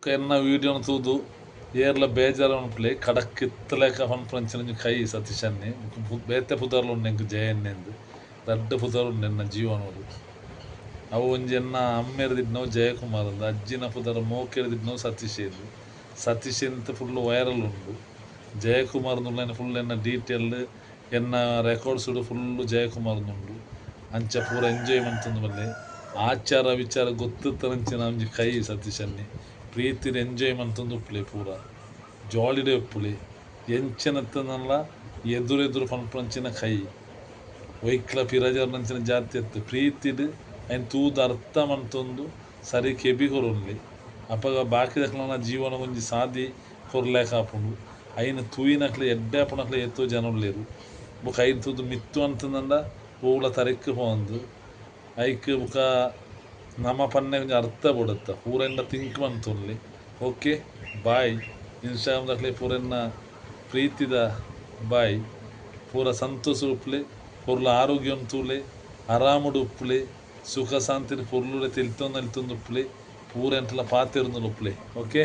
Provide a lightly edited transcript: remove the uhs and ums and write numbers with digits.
ಎನ್ನ ವೀಡಿಯೋನ ತೂದು ಏರ್ಲ ಬೇಜಾರ ಉಂಟ್ಲೆ ಕಡಕ್ ಇತ್ತಲೇಕ ಪನ್ಪಂಚಿನ ಕೈ ಸತೀಶನ್ನಿ ಬೇತೆ ಪುದರ್ಲು ಉಂಡೆಂಕ್ ಜಯನ್ನೆಂದು ರಡ್ಡ್ ಪುದರ್ ಉಂಡೆನ್ನ ಜೀವನೋಡು ಅವು ಒಂಜಿ ಎನ್ನ ಅಮ್ಮೆರ್ದಿಡ್ನವು ಜಯಕುಮಾರ್ ಅಂದು ಅಜ್ಜಿನ ಪುದರ ಮೋಕೆರ್ದಿಡ್ನವು ಸತೀಶ್ ಎಂದು ಸತೀಶ್ ಅಂತ ಫುಲ್ ವೈರಲ್ ಉಂಡು ಜಯಕುಮಾರ್ ಫುಲ್ ಎನ್ನ ಡೀಟೇಲ್ ಎನ್ನ ರೆಕಾರ್ಡ್ಸ್ ಫುಲ್ಲು ಜಯಕುಮಾರ್ ಉಂಡು ಅಂಚ ಪೂರ ಎಂಜಾಯ್ಮೆಂಟ್ ಬಲ್ಲೆ ಆಚಾರ ವಿಚಾರ ಗೊತ್ತಿತ್ತರಂಚಿನ ಒಂಜಿ ಕೈ ಸತೀಶನ್ನಿ ಪ್ರೀತಿದ ಎಂಜಾಯ್ಮೆಂಟ್ ಉಪ್ಪುಲೆ ಪೂರ ಜಾಲಿಡೆ ಉಪ್ಪುಲೆ ಎಂಚನತ್ತನಲ್ಲ ಎದುರೆದುರು ಪನ್ಪಂಚಿನ ಕೈ ಒಯ್ಕ್ಲ ಪಿರಜರ್ನಂಚಿನ ಜಾತಿ ಎತ್ತು ಪ್ರೀತಿಡ್ ಅಯ್ನ ತೂದು ಅರ್ಥ ಮಂತೊಂದು ಸರಿ ಕೆಬಿ ಕೊರೊನ್ಲಿ ಅಪಗ ಬಾಕಿದಕ್ಲನ ಜೀವನ ಒಂಜಿ ಸಾದಿ ಕೊರ್ಲೇಕ ಆಪುಂಡು ಅಯ್ನ ತೂಯಿನಕ್ಲೆ ಎಡ್ಡೆ ಆಪುನಕ್ಲೆ ಎತ್ತೋ ಜನೊಲ್ಲೇರು ಬೊಕ ಐನ್ ತೂದು ಮಿತ್ತು ಅಂತಂದ ಪೂಲ ತರೆಕ್ ಹೋಂದು ಐಕ್ ಬೊಕ ನಮ್ಮ ಪನ್ನೆ ಒಂಜಿ ಅರ್ಥ ಬೊಡತ್ತ ಪೂರೆಂಡ ತಿಂಕ್ ಮಂತೊನ್ಲಿ ಓಕೆ ಬಾಯ್ ಇನ್ಸ್ಟಾಗ್ರಾಮ್ದಾಕ್ಲೆ ಪೂರೆನ್ನ ಪ್ರೀತಿದ ಬಾಯ್ ಪೂರ ಸಂತೋಷ ಉಪ್ಪುಲೆ ಪೊರ್ಲ ಆರೋಗ್ಯ ತೂಲೆ ಆರಾಮುಡು ಉಪ್ಪುಲೆ ಸುಖ ಶಾಂತಿನ ಪೊರ್ಲುಡೆ ತಿಳ್ತೊಂದು ಉಪ್ಪುಲೆ ಪೂರ ಎಂಟ್ಲ ಪಾತೆರ್ನು ಉಪ್ಪುಲೆ ಓಕೆ.